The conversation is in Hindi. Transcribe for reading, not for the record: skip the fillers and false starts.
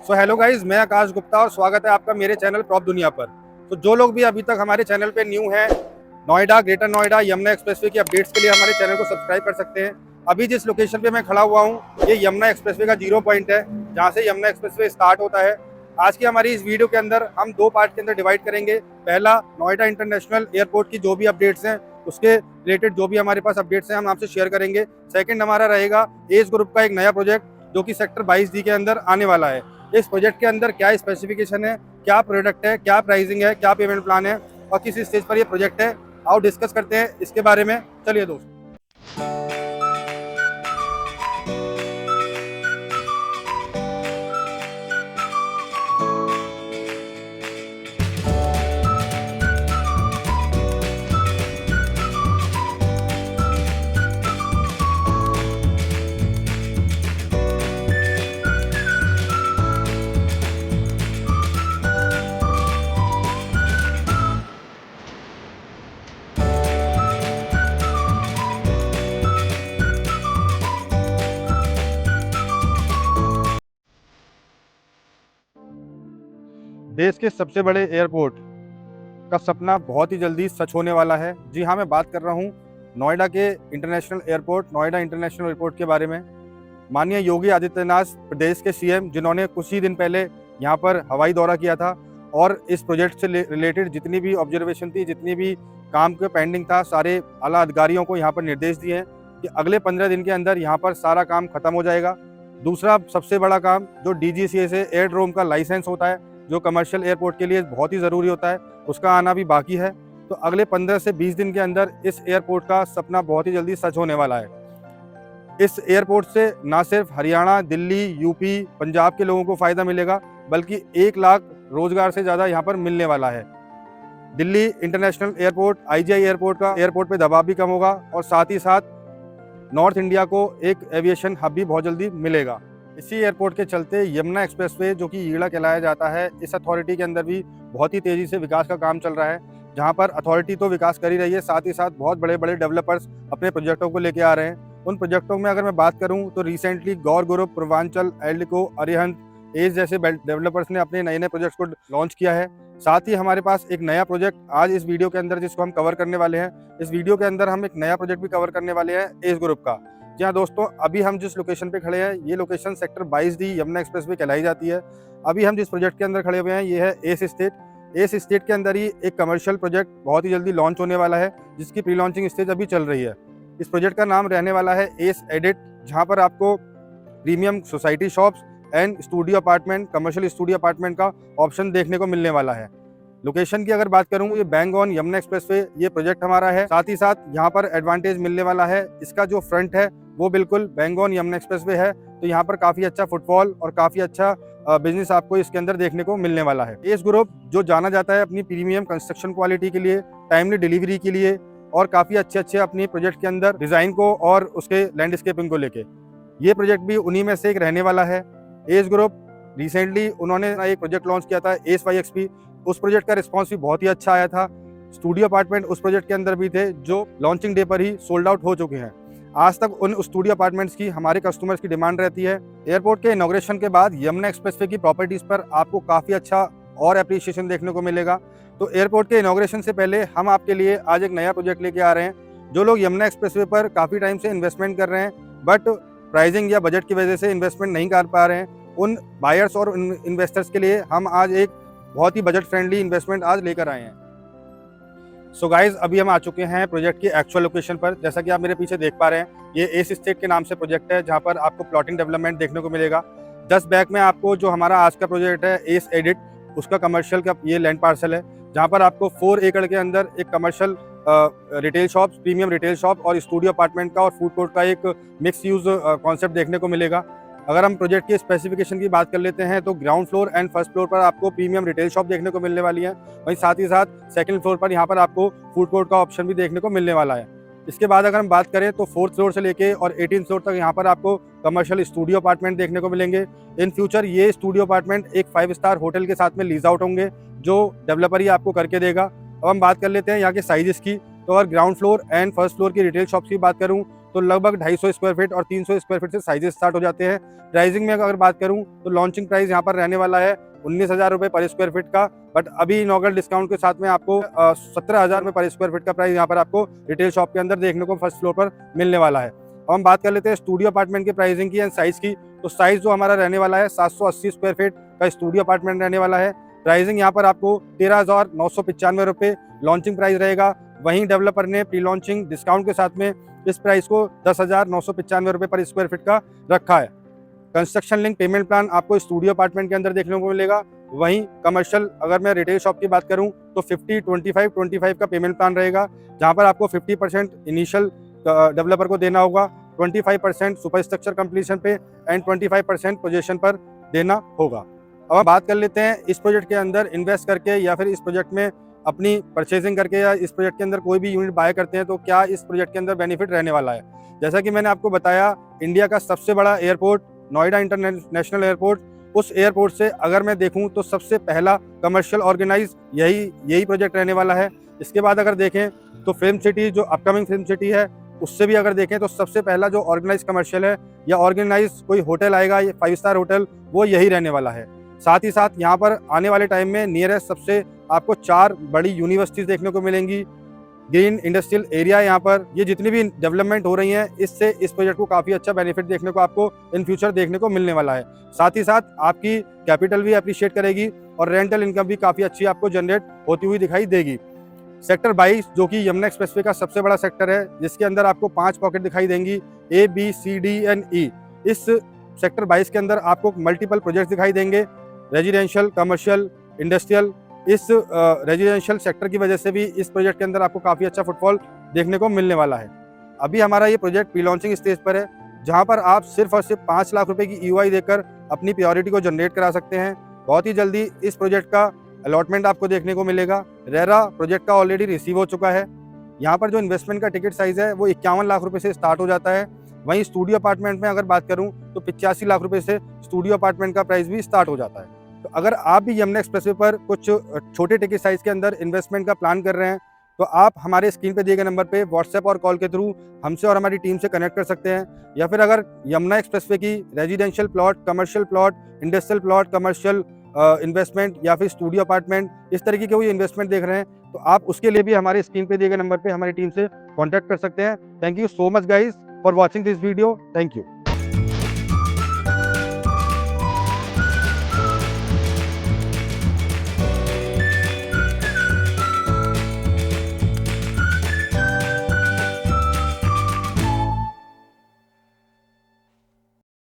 सो हेलो गाइज, मैं आकाश गुप्ता और स्वागत है आपका मेरे चैनल प्रॉप दुनिया पर। तो जो लोग भी अभी तक हमारे चैनल पे न्यू हैं, नोएडा, ग्रेटर नोएडा, यमुना एक्सप्रेसवे की अपडेट्स के लिए हमारे चैनल को सब्सक्राइब कर सकते हैं। अभी जिस लोकेशन पे मैं खड़ा हुआ हूँ, ये यमुना एक्सप्रेसवे का 0 पॉइंट है, जहाँ से यमुना एक्सप्रेसवे स्टार्ट होता है। आज की हमारी इस वीडियो के अंदर हम 2 पार्ट के अंदर डिवाइड करेंगे। पहला, नोएडा इंटरनेशनल एयरपोर्ट की जो भी अपडेट्स हैं उसके रिलेटेड जो भी हमारे पास अपडेट्स हैं हम आपसे शेयर करेंगे। सेकंड हमारा रहेगा एस ग्रुप का एक नया प्रोजेक्ट जो कि सेक्टर 22D के अंदर आने वाला है। इस प्रोजेक्ट के अंदर क्या स्पेसिफिकेशन है, क्या प्रोडक्ट है, क्या प्राइसिंग है, क्या पेमेंट प्लान है और किस स्टेज पर ये प्रोजेक्ट है, आओ डिस्कस करते हैं इसके बारे में। चलिए दोस्तों। देश के सबसे बड़े एयरपोर्ट का सपना बहुत ही जल्दी सच होने वाला है। जी हाँ, मैं बात कर रहा हूँ नोएडा के international airport, Noida international airport के बारे में। माननीय योगी आदित्यनाथ प्रदेश के सीएम, जिन्होंने कुछ ही दिन पहले यहाँ पर हवाई दौरा किया था और इस प्रोजेक्ट से रिलेटेड जितनी भी ऑब्जर्वेशन थी, जितनी भी काम के पेंडिंग था, सारे आला अधिकारियों को यहाँ पर निर्देश दिए हैं कि अगले 15 दिन के अंदर यहाँ पर सारा काम खत्म हो जाएगा। दूसरा सबसे बड़ा काम जो DGCA से एयरड्रोम का लाइसेंस होता है, जो कमर्शियल एयरपोर्ट के लिए बहुत ही ज़रूरी होता है, उसका आना भी बाकी है। तो अगले 15 से 20 दिन के अंदर इस एयरपोर्ट का सपना बहुत ही जल्दी सच होने वाला है। इस एयरपोर्ट से ना सिर्फ हरियाणा, दिल्ली, यूपी, पंजाब के लोगों को फ़ायदा मिलेगा, बल्कि 1 लाख रोजगार से ज़्यादा यहाँ पर मिलने वाला है। Delhi international airport, IGI airport का एयरपोर्ट पे दबाव भी कम होगा और साथ ही साथ नॉर्थ इंडिया को एक एविएशन हब भी बहुत जल्दी मिलेगा। इसी एयरपोर्ट के चलते यमुना एक्सप्रेसवे, जो कि ईड़ा कहलाया जाता है, इस अथॉरिटी के अंदर भी बहुत ही तेज़ी से विकास का काम चल रहा है। जहाँ पर अथॉरिटी तो विकास कर ही रही है, साथ ही साथ बहुत बड़े बड़े डेवलपर्स अपने प्रोजेक्टों को लेके आ रहे हैं। उन प्रोजेक्टों में अगर मैं बात करूँ तो रिसेंटली गौर ग्रुप, पूर्वांचल, एल्डिको, अरिहंत, एज जैसे डेवलपर्स ने अपने नए नए प्रोजेक्ट्स को लॉन्च किया है। साथ ही हमारे पास एक नया प्रोजेक्ट आज इस वीडियो के अंदर जिसको हम कवर करने वाले हैं, इस वीडियो के अंदर हम एक नया प्रोजेक्ट भी कवर करने वाले हैं एस ग्रुप का। जी हाँ दोस्तों, अभी हम जिस लोकेशन पे खड़े हैं, ये location sector 22D Yamuna expressway कहलाई जाती है। अभी हम जिस प्रोजेक्ट के अंदर खड़े हुए हैं, ये है एस एस्टेट। एस एस्टेट के अंदर ही एक कमर्शियल प्रोजेक्ट बहुत ही जल्दी लॉन्च होने वाला है, जिसकी प्री लॉन्चिंग स्टेज अभी चल रही है। इस प्रोजेक्ट का नाम रहने वाला है एस एडिट, जहाँ पर आपको premium society shops and studio apartment, commercial studio apartment का ऑप्शन देखने को मिलने वाला है। लोकेशन की अगर बात करूँ, ये बैंग ऑन यमुना एक्सप्रेसवे ये प्रोजेक्ट हमारा है। साथ ही साथ यहाँ पर एडवांटेज मिलने वाला है, इसका जो फ्रंट है वो बिल्कुल बैंग ऑन यमुना एक्सप्रेसवे है, तो यहाँ पर काफ़ी अच्छा फुटफॉल और काफ़ी अच्छा बिजनेस आपको इसके अंदर देखने को मिलने वाला है। एस ग्रुप जो जाना जाता है अपनी प्रीमियम कंस्ट्रक्शन क्वालिटी के लिए, टाइमली डिलीवरी के लिए और काफ़ी अच्छे अपने प्रोजेक्ट के अंदर डिज़ाइन को और उसके लैंडस्केपिंग को लेके, ये प्रोजेक्ट भी उन्हीं में से एक रहने वाला है। एस ग्रुप रिसेंटली उन्होंने एक प्रोजेक्ट लॉन्च किया था ACE-YXP, उस प्रोजेक्ट का रिस्पॉन्स भी बहुत ही अच्छा आया था। स्टूडियो अपार्टमेंट उस प्रोजेक्ट के अंदर भी थे जो लॉन्चिंग डे पर ही सोल्ड आउट हो चुके हैं। आज तक उन स्टूडियो अपार्टमेंट्स की हमारे कस्टमर्स की डिमांड रहती है। एयरपोर्ट के इनॉग्रेशन के बाद यमुना एक्सप्रेसवे की प्रॉपर्टीज़ पर आपको काफ़ी अच्छा और एप्रिसिएशन देखने को मिलेगा। तो एयरपोर्ट के इनॉग्रेशन से पहले हम आपके लिए आज एक नया प्रोजेक्ट लेके आ रहे हैं। जो लोग यमुना एक्सप्रेसवे पर काफ़ी टाइम से इन्वेस्टमेंट कर रहे हैं बट प्राइसिंग या बजट की वजह से इन्वेस्टमेंट नहीं कर पा रहे हैं, उन बायर्स और इन्वेस्टर्स के लिए हम आज एक बहुत ही बजट फ्रेंडली इन्वेस्टमेंट आज लेकर आए हैं। सो गाइज, अभी हम आ चुके हैं प्रोजेक्ट की एक्चुअल लोकेशन पर। जैसा कि आप मेरे पीछे देख पा रहे हैं, ये एस एस्टेट के नाम से प्रोजेक्ट है, जहां पर आपको प्लॉटिंग डेवलपमेंट देखने को मिलेगा। जस्ट बैक में आपको जो हमारा आज का प्रोजेक्ट है एस एडिट, उसका कमर्शियल का ये लैंड पार्सल है, जहां पर आपको 4 एकड़ के अंदर एक commercial retail shop, premium retail shop और स्टूडियो अपार्टमेंट का और फूड कोर्ट का एक मिक्स यूज कॉन्सेप्ट देखने को मिलेगा। अगर हम प्रोजेक्ट की स्पेसिफिकेशन की बात कर लेते हैं तो ground floor and first floor पर आपको प्रीमियम रिटेल शॉप देखने को मिलने वाली है, वहीं साथ ही साथ सेकंड फ्लोर पर यहाँ पर आपको फूड कोर्ट का ऑप्शन भी देखने को मिलने वाला है। इसके बाद अगर हम बात करें तो 4th फ्लोर से लेके और 18th फ्लोर तक यहाँ पर आपको कमर्शियल स्टूडियो अपार्टमेंट देखने को मिलेंगे। इन फ्यूचर ये स्टूडियो अपार्टमेंट एक 5 स्टार होटल के साथ में लीज आउट होंगे, जो डेवलपर ही आपको करके देगा। अब हम बात कर लेते हैं यहाँ के साइजेस की। तो अगर ground floor and first floor की रिटेल शॉप्स की बात करूँ तो लगभग 250 स्क्वायर फीट और 300 स्क्वायर फीट से साइजेस स्टार्ट हो जाते हैं। प्राइसिंग में अगर बात करूं तो लॉन्चिंग प्राइस यहाँ पर रहने वाला है 19,000 रुपये पर स्क्वायर फीट का, बट अभी इनॉग्रल डिस्काउंट के साथ में आपको 17,000 रुपये पर स्क्वायर फीट का प्राइस यहाँ पर आपको रिटेल शॉप के अंदर देखने को फर्स्ट फ्लोर पर मिलने वाला है। अब हम बात कर लेते हैं स्टूडियो अपार्टमेंट की प्राइसिंग की एंड साइज़ की। तो साइज़ जो हमारा रहने वाला है 780 स्क्वायर फीट का स्टूडियो अपार्टमेंट रहने वाला है। प्राइसिंग यहाँ पर आपको 13,995 रुपये लॉन्चिंग प्राइस रहेगा। वहीं डेवलपर ने प्री लॉन्चिंग डिस्काउंट के साथ में इस प्राइस को 10,995 रुपये पर स्क्वायर फीट का रखा है। कंस्ट्रक्शन लिंक पेमेंट प्लान आपको स्टूडियो अपार्टमेंट के अंदर देखने को मिलेगा। वहीं कमर्शियल अगर मैं रिटेल शॉप की बात करूं तो 50-25-25 का पेमेंट प्लान रहेगा, जहां पर आपको 50% इनिशियल डेवलपर को देना होगा, 25% सुपर स्ट्रक्चर कंप्लीशन पे एंड 25% पोजीशन पर देना होगा। अब हम बात कर लेते हैं इस प्रोजेक्ट के अंदर इन्वेस्ट करके या फिर इस प्रोजेक्ट में अपनी परचेजिंग करके या इस प्रोजेक्ट के अंदर कोई भी यूनिट बाय करते हैं तो क्या इस प्रोजेक्ट के अंदर बेनिफिट रहने वाला है। जैसा कि मैंने आपको बताया, इंडिया का सबसे बड़ा एयरपोर्ट नोएडा इंटरनेशनल एयरपोर्ट, उस एयरपोर्ट से अगर मैं देखूं तो सबसे पहला कमर्शियल ऑर्गेनाइज यही प्रोजेक्ट रहने वाला है। इसके बाद अगर देखें तो फिल्म सिटी जो अपकमिंग फिल्म सिटी है उससे भी अगर देखें तो सबसे पहला जो ऑर्गेनाइज कमर्शियल है या ऑर्गेनाइज कोई होटल आएगा, ये 5 स्टार होटल, वो यही रहने वाला है। साथ ही साथ यहाँ पर आने वाले टाइम में नियरेस्ट सबसे आपको 4 बड़ी यूनिवर्सिटीज़ देखने को मिलेंगी। ग्रीन इंडस्ट्रियल एरिया यहाँ पर, ये जितनी भी डेवलपमेंट हो रही हैं इससे इस प्रोजेक्ट को काफ़ी अच्छा बेनिफिट देखने को आपको इन फ्यूचर देखने को मिलने वाला है। साथ ही साथ आपकी कैपिटल भी अप्रिशिएट करेगी और रेंटल इनकम भी काफ़ी अच्छी आपको जनरेट होती हुई दिखाई देगी। सेक्टर 22 जो कि यमुना एक्सप्रेसवे का सबसे बड़ा सेक्टर है, जिसके अंदर आपको 5 पॉकेट दिखाई देंगी, A, B, C, D and E। इस सेक्टर 22 के अंदर आपको मल्टीपल प्रोजेक्ट्स दिखाई देंगे, रेजिडेंशियल, कमर्शियल, इंडस्ट्रियल। इस रेजिडेंशियल सेक्टर की वजह से भी इस प्रोजेक्ट के अंदर आपको काफ़ी अच्छा फुटफॉल देखने को मिलने वाला है। अभी हमारा ये प्रोजेक्ट प्री लॉन्चिंग स्टेज पर है, जहाँ पर आप सिर्फ और सिर्फ 5 लाख रुपए की EOI देकर अपनी प्रायोरिटी को जनरेट करा सकते हैं। बहुत ही जल्दी इस प्रोजेक्ट का अलॉटमेंट आपको देखने को मिलेगा। रेरा प्रोजेक्ट का ऑलरेडी रिसीव हो चुका है। यहाँ पर जो इन्वेस्टमेंट का टिकट साइज़ है वो 51 लाख रुपए से स्टार्ट हो जाता है। वहीं स्टूडियो अपार्टमेंट में अगर बात करूँ तो 85 लाख रुपए से स्टूडियो अपार्टमेंट का प्राइस भी स्टार्ट हो जाता है। तो अगर आप भी यमुना एक्सप्रेसवे पर कुछ छोटे टिकट साइज़ के अंदर इन्वेस्टमेंट का प्लान कर रहे हैं तो आप हमारे स्क्रीन पे दिए गए नंबर पे व्हाट्सएप और कॉल के थ्रू हमसे और हमारी टीम से कनेक्ट कर सकते हैं। या फिर अगर यमुना एक्सप्रेसवे की residential plot, commercial plot, industrial plot, commercial investment या फिर स्टूडियो अपार्टमेंट, इस तरीके के कोई इन्वेस्टमेंट देख रहे हैं तो आप उसके लिए भी हमारे स्क्रीन पे दिए गए नंबर पे हमारी टीम से कॉन्टैक्ट कर सकते हैं। Thank you so much guys for watching this video. Thank you.